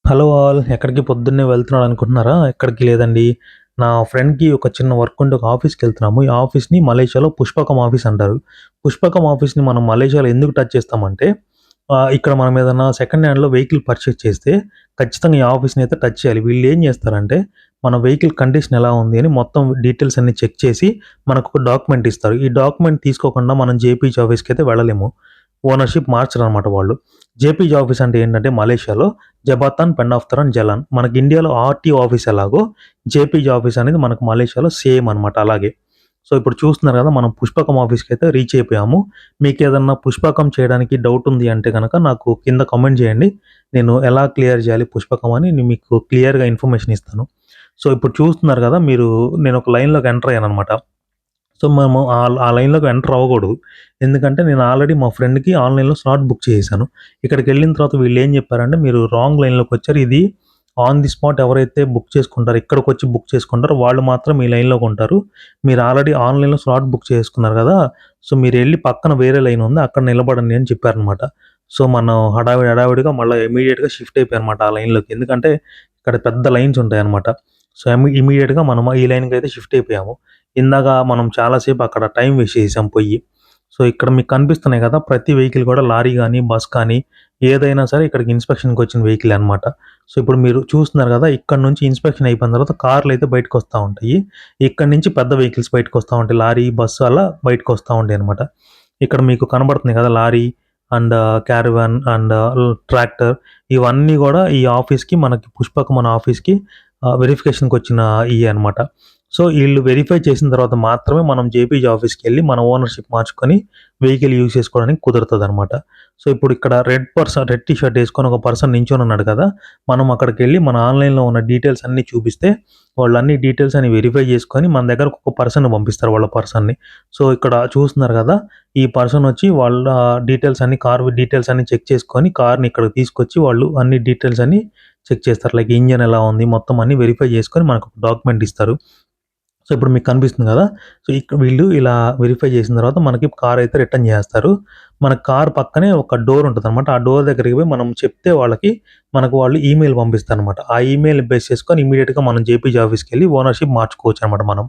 Hello all. ఎక్కడికి పొద్దున్నే వెళ్తున్నాడు అనుకుంటున్నారా? ఎక్కడికి లేదండి. నా ఫ్రెండ్‌కి ఒక చిన్న వర్క్ ఉంటే ఒక ఆఫీస్‌కెళ్తున్నాము. ఈ ఆఫీస్‌ని మలేషియాలో పుష్పకం ఆఫీస్ అంటారు. పుష్పకం ఆఫీస్‌ని మనం మలేషియాలో ఎందుకు టచ్ చేస్తామంటే ఇక్కడ మనం ఏదన్నా సెకండ్ హ్యాండ్‌లో వెహికల్ పర్చేజ్ చేస్తే ఖచ్చితంగా ఈ ఆఫీస్‌ని అయితే టచ్ చేయాలి. వీళ్ళేం చేస్తారంటే మన వెహికల్ కండిషన్ ఎలా ఉంది అని మొత్తం డీటెయిల్స్ అన్నీ చెక్ చేసి మనకొక డాక్యుమెంట్ ఇస్తారు. ఈ డాక్యుమెంట్ తీసుకోకుండా మనం జేపీజీ ఆఫీస్‌కైతే వెళ్ళలేము. ఓనర్‌షిప్ మార్చరనమాట వాళ్ళు. జేపీజీ ఆఫీస్ అంటే ఏంటంటే మలేషియాలో జబాతాన్, పెండాఫ్తరన్, జలాన్. మనకి ఇండియాలో ఆర్‌టీఓ ఆఫీస్ ఎలాగో జేపీజీ ఆఫీస్ అనేది మనకు మలేషియాలో సేమ్ అనమాట అలాగే. సో, ఇప్పుడు చూస్తున్నారు కదా! మనం పుష్పకం ఆఫీస్‌కైతే రీచ్ అయిపోయాము. మీకేదన్నా పుష్పకం చేయడానికి డౌట్ ఉంది అంటే గనక నాకు కింద కామెంట్ చేయండి. నేను ఎలా క్లియర్ చేయాలి పుష్పకం అని నేను మీకు క్లియర్‌గా ఇన్ఫర్మేషన్ ఇస్తాను. సో, ఇప్పుడు చూస్తున్నారు కదా! నేను ఒక లైన్‌లోకి ఎంటర్ అయ్యాననమాట. సో, మేము ఆ లైన్‌లోకి ఎంటర్ అవ్వకూడదు. ఎందుకంటే నేను ఆల్రెడీ మా ఫ్రెండ్‌కి ఆన్‌లైన్‌లో స్లాట్ బుక్ చేసేసాను. ఇక్కడికెళ్ళిన తర్వాత వీళ్ళేం చెప్పారంటే, "మీరు రాంగ్ లైన్‌లోకొచ్చారు. ఇది ఆన్ ది స్పాట్ ఎవరైతే బుక్ చేసుకుంటారో, ఇక్కడికొచ్చి బుక్ చేసుకుంటారో వాళ్ళు మాత్రం ఈ లైన్‌లోకి ఉంటారు. మీరు ఆల్రెడీ ఆన్‌లైన్‌లో స్లాట్ బుక్ చేసుకున్నారు కదా! సో, మీరెళ్లి పక్కన వేరే లైన్ ఉంది. అక్కడ నిలబడండి" అని చెప్పారనమాట. సో, మనం హడావిడిగా మళ్ళా ఇమ్మీడియేట్‌గా షిఫ్ట్ అయిపోయానమాట ఆ లైన్‌లోకి. ఎందుకంటే ఇక్కడ పెద్ద లైన్స్ ఉంటాయనమాట. సో, ఇమ్మీడియేట్‌గా మనం ఈ లైన్‌కైతే షిఫ్ట్ అయిపోయాము. ఇందాక మనం చాలా సేపు అక్కడ టైం వేస్ట్ చేసాం పొయ్యి. సో, ఇక్కడ మీకు కనిపిస్తున్నాయి కదా! ప్రతి వెహికల్ కూడా లారీ గాని, బస్ కానీ ఏదైనా సరే ఇక్కడికి ఇన్స్‌పెక్షన్‌కొచ్చిన వెహికలే అనమాట. సో, ఇప్పుడు మీరు చూస్తున్నారు కదా! ఇక్కడ నుంచి ఇన్స్‌పెక్షన్ అయిపోయిన తర్వాత కార్‌లయితే బయటకొస్తా ఉంటాయి. ఇక్కడి నుంచి పెద్ద వెహికల్స్ బయటకొస్తా ఉంటాయి. లారీ, బస్సు అలా బయటకొస్తా ఉంటాయనమాట. ఇక్కడ మీకు కనబడుతున్నాయి కదా! Lorry and caravan and tractor ఇవన్నీ గూడా ఈ ఆఫీస్‌కి మనకి పుష్పక్ మన ఆఫీస్‌కి వెరిఫికేషన్‌కొచ్చిన ఇయ్యే అనమాట. సో, ఈళ్ళు వెరిఫై చేసిన తర్వాత మాత్రమే మనం జేపీజీ ఆఫీస్‌కెళ్ళి మన ఓనర్‌షిప్ మార్చుకొని వెహికల్ యూజ్ చేసుకోవడానికి కుదురుతదనమాట. సో, ఇప్పుడు ఇక్కడ రెడ్ టీ షర్ట్ ఏసుకొని ఒక పర్సన్ నించొనున్నాడు కదా! మనం అక్కడికెళ్ళి మన ఆన్‌లైన్‌లో ఉన్న డీటెయిల్స్ అన్నీ చూపిస్తే వాళ్ళు అన్ని డీటెయిల్స్ అన్ని వెరిఫై చేసుకొని మన దగ్గరకు ఒక పర్సన్‌ని పంపిస్తారు వాళ్ళ పర్సన్‌ని. సో, ఇక్కడ చూస్తున్నారు కదా! ఈ పర్సన్ వచ్చి వాళ్ళ కార్ డీటెయిల్స్ అన్నీ చెక్ చేసుకొని కార్‌ని ఇక్కడికి తీసుకొచ్చి వాళ్ళు అన్ని డీటెయిల్స్ అన్నీ చెక్ చేస్తారు. లైక్ ఇంజిన్ ఎలా ఉంది మొత్తం అన్నీ వెరిఫై చేసుకొని మనకు ఒక డాక్యుమెంట్ ఇస్తారు. సో, ఇప్పుడు మీకు కనిపిస్తుంది గదా! సో, వీళ్ళు ఇలా వెరిఫై చేసిన తర్వాత మనకి కారైతే రిటర్న్ జేస్తారు. మన కార్ పక్కనే ఒక డోర్ ఉంటదనమాట. ఆ డోర్ దగ్గరికి పోయి మనం చెప్తే వాళ్ళకి, మనకు వాళ్ళు ఈమెయిల్ పంపిస్తారనమాట. ఆ ఈమెయిల్‌ని బేస్ చేసుకొని ఇమ్మీడియేట్‌గా మనం జేపీజీ ఆఫీస్‌కెళ్ళి ఓనర్‌షిప్ మార్చుకోవచ్చనమాట మనం.